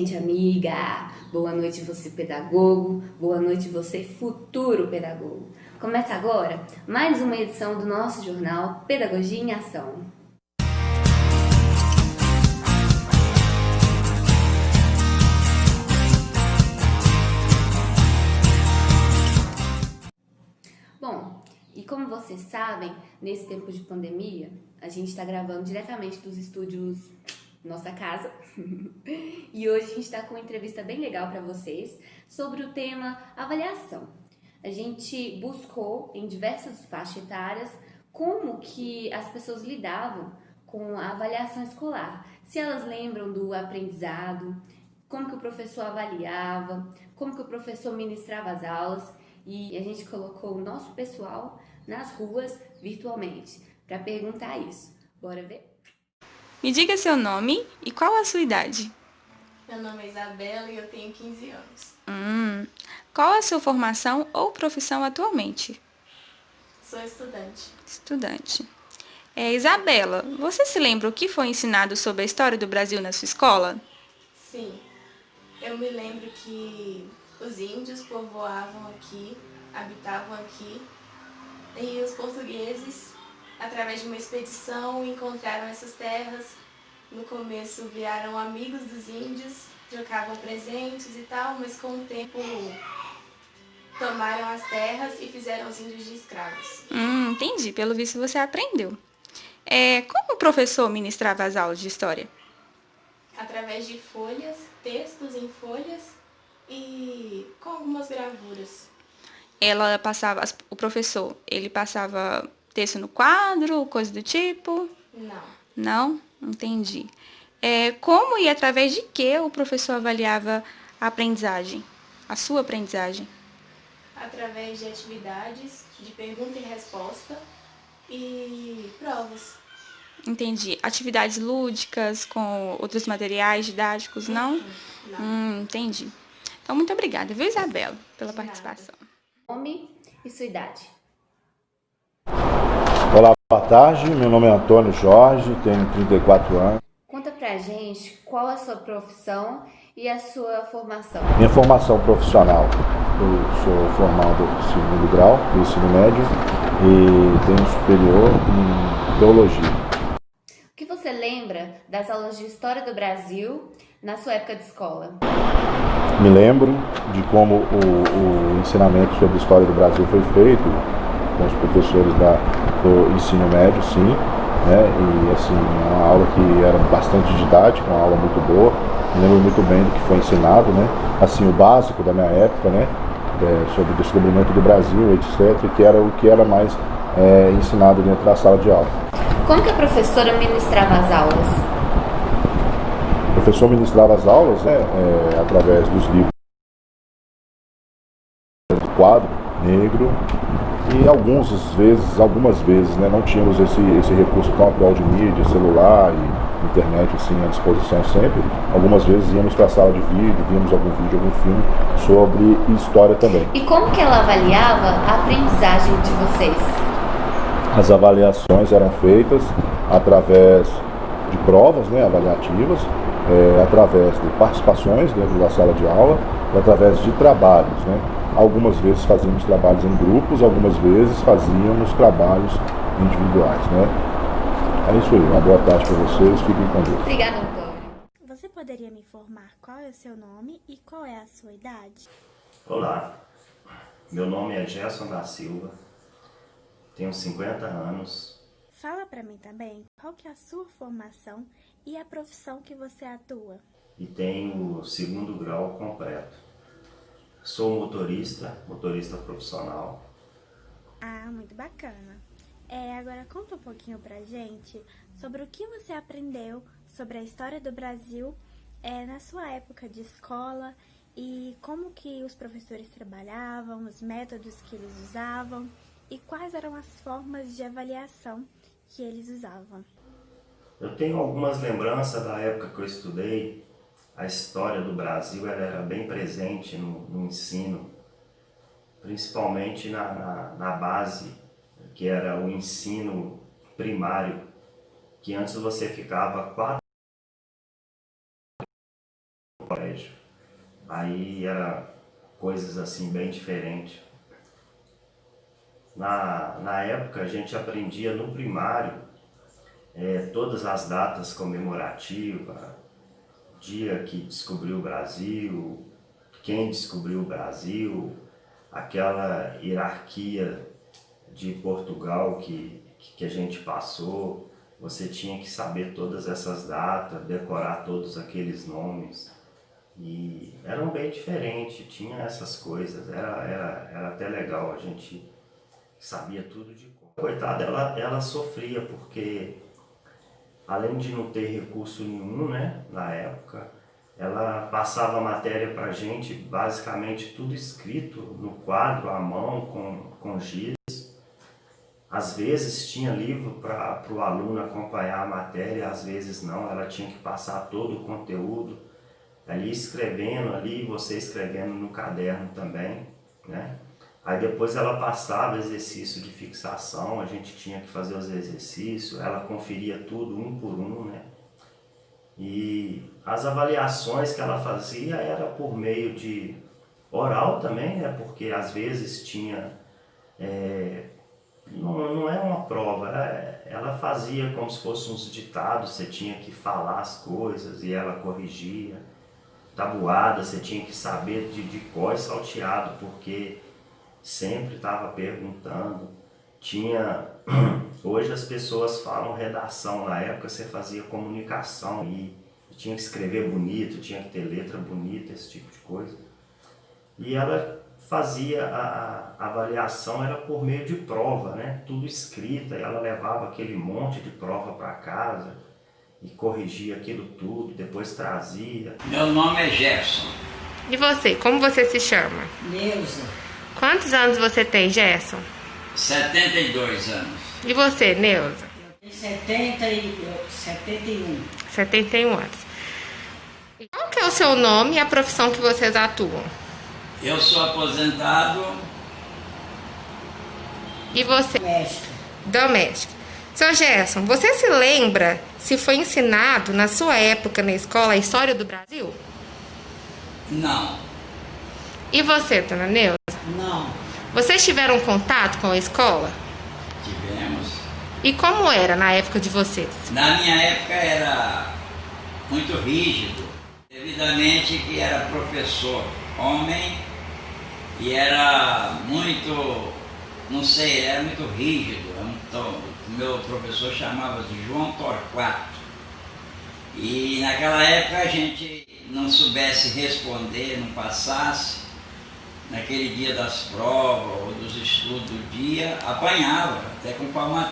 gente amiga! Boa noite você pedagogo, boa noite você futuro pedagogo. Começa agora mais uma edição do nosso jornal Pedagogia em Ação. Bom, e como vocês sabem, nesse tempo de pandemia, a gente está gravando diretamente dos estúdios nossa casa. E hoje a gente está com uma entrevista bem legal para vocês sobre o tema avaliação. A gente buscou em diversas faixas etárias como que as pessoas lidavam com a avaliação escolar. Se elas lembram do aprendizado, como que o professor avaliava, como que o professor ministrava as aulas. E a gente colocou o nosso pessoal nas ruas virtualmente para perguntar isso. Bora ver? Me diga seu nome e qual a sua idade. Meu nome é Isabela e eu tenho 15 anos. Qual a sua formação ou profissão atualmente? Sou estudante. Estudante. Isabela, você se lembra o que foi ensinado sobre a história do Brasil na sua escola? Sim, eu me lembro que os índios povoavam aqui, habitavam aqui, e os portugueses, através de uma expedição, encontraram essas terras. No começo viraram amigos dos índios, trocavam presentes e tal, mas com o tempo tomaram as terras e fizeram os índios de escravos. Entendi. Pelo visto você aprendeu. Como o professor ministrava as aulas de história? Através de folhas, textos em folhas e com algumas gravuras. O professor, ele passava texto no quadro, coisa do tipo? Não. Não? Entendi. Como e através de que o professor avaliava a aprendizagem, a sua aprendizagem? Através de atividades, de pergunta e resposta e provas. Entendi. Atividades lúdicas com outros materiais didáticos, não? Não. Entendi. Então, muito obrigada, viu, Isabela, pela De nada. participação. Nome e sua idade. Olá, boa tarde. Meu nome é Antônio Jorge, tenho 34 anos. Conta pra gente qual a sua profissão e a sua formação. Minha formação profissional, eu sou formado em segundo grau do ensino médio e tenho superior em teologia. O que você lembra das aulas de História do Brasil na sua época de escola? Me lembro de como o ensinamento sobre a história do Brasil foi feito com os professores do ensino médio, sim, né? E assim, é uma aula que era bastante didática, uma aula muito boa. Me lembro muito bem do que foi ensinado, né? Assim, o básico da minha época, né? Sobre o descobrimento do Brasil, etc., que era o que era mais ensinado dentro da sala de aula. Como que a professora ministrava as aulas? O professor ministrava as aulas, né? Através dos livros do quadro negro e algumas vezes, né, não tínhamos esse recurso tão atual de mídia, celular e internet assim à disposição sempre. Algumas vezes íamos para a sala de vídeo, víamos algum vídeo, algum filme sobre história também. E como que ela avaliava a aprendizagem de vocês? As avaliações eram feitas através de provas, né, avaliativas, através de participações dentro da sala de aula e através de trabalhos, né? Algumas vezes fazíamos trabalhos em grupos, algumas vezes fazíamos trabalhos individuais, né? É isso aí, uma boa tarde para vocês, fiquem com Deus. Obrigada, Antônio. Você poderia me informar qual é o seu nome e qual é a sua idade? Olá, meu nome é Gerson da Silva, tenho 50 anos. Fala para mim também qual que é a sua formação e a profissão que você atua. E tenho o segundo grau completo. Sou motorista profissional. Ah, muito bacana. Agora conta um pouquinho pra gente sobre o que você aprendeu sobre a história do Brasil na sua época de escola e como que os professores trabalhavam, os métodos que eles usavam e quais eram as formas de avaliação que eles usavam. Eu tenho algumas lembranças da época que eu estudei. A história do Brasil ela era bem presente no ensino, principalmente na base, que era o ensino primário, que antes você ficava 4 anos no colégio. Aí era coisas assim bem diferentes. Na época a gente aprendia no primário todas as datas comemorativas, dia que descobriu o Brasil, quem descobriu o Brasil, aquela hierarquia de Portugal que a gente passou. Você tinha que saber todas essas datas, decorar todos aqueles nomes. E eram bem diferentes, tinha essas coisas, era até legal, a gente sabia tudo de cor. Coitada, ela sofria porque, além de não ter recurso nenhum, né, na época, ela passava a matéria pra gente, basicamente tudo escrito no quadro, à mão, com giz. Às vezes tinha livro para o aluno acompanhar a matéria, às vezes não, ela tinha que passar todo o conteúdo, ali escrevendo, ali você escrevendo no caderno também, né? Aí depois ela passava exercício de fixação, a gente tinha que fazer os exercícios, ela conferia tudo um por um, né? E as avaliações que ela fazia era por meio de oral também, né? Porque às vezes tinha, não é uma prova, ela fazia como se fossem uns ditados, você tinha que falar as coisas e ela corrigia. Tabuada, você tinha que saber de cor e salteado, porque sempre estava perguntando. Hoje as pessoas falam redação, na época você fazia comunicação e tinha que escrever bonito, tinha que ter letra bonita, esse tipo de coisa. E ela fazia a avaliação, era por meio de prova, né? Tudo escrita, e ela levava aquele monte de prova para casa e corrigia aquilo tudo, depois trazia. Meu nome é Gerson. E você, como você se chama? Neuza. Quantos anos você tem, Gerson? 72 anos. E você, Neuza? Eu tenho 71. 71 anos. E qual que é o seu nome e a profissão que vocês atuam? Eu sou aposentado. E você? Doméstica. Doméstica. Seu Gerson, você se lembra se foi ensinado na sua época na escola a história do Brasil? Não. E você, dona Neuza? Não. Vocês tiveram contato com a escola? Tivemos. E como era na época de vocês? Na minha época era muito rígido, devidamente que era professor homem e era muito, não sei, era muito rígido. Então, o meu professor chamava de João Torquato. E naquela época a gente não soubesse responder, não passasse, naquele dia das provas ou dos estudos do dia, apanhava, até com palmatória.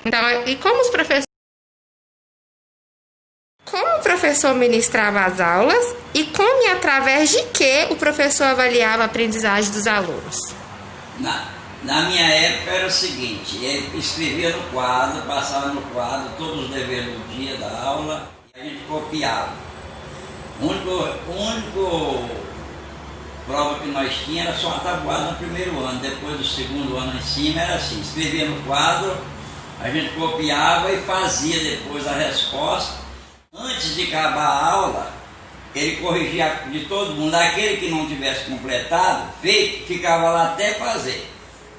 Então, e como os professores... Como o professor ministrava as aulas e como e através de que o professor avaliava a aprendizagem dos alunos? Na minha época era o seguinte, ele escrevia no quadro, passava no quadro todos os deveres do dia da aula e a gente copiava. O único prova que nós tínhamos era só a tabuada no primeiro ano, depois do segundo ano em cima era assim, escrevia no quadro, a gente copiava e fazia depois a resposta. Antes de acabar a aula, ele corrigia de todo mundo, aquele que não tivesse completado, feito, ficava lá até fazer.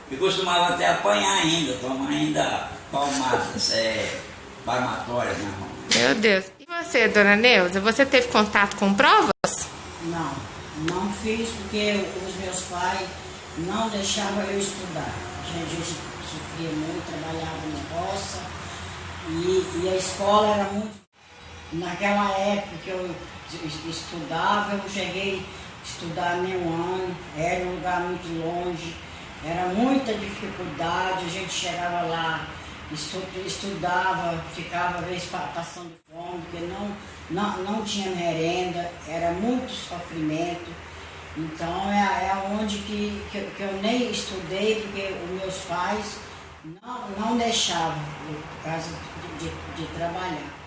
E costumava até apanhar ainda, tomar ainda palmadas, palmatórias na mão. Meu Deus. E você, dona Neuza, você teve contato com provas? Não fiz porque os meus pais não deixavam eu estudar. A gente sofria muito, trabalhava na roça e a escola era muito... Naquela época que eu estudava, eu não cheguei a estudar nem um ano, era um lugar muito longe, era muita dificuldade, a gente chegava lá, estudava, ficava às vezes passando fome, porque não tinha merenda, era muito sofrimento. Então é onde que eu nem estudei, porque os meus pais não deixavam por causa de trabalhar.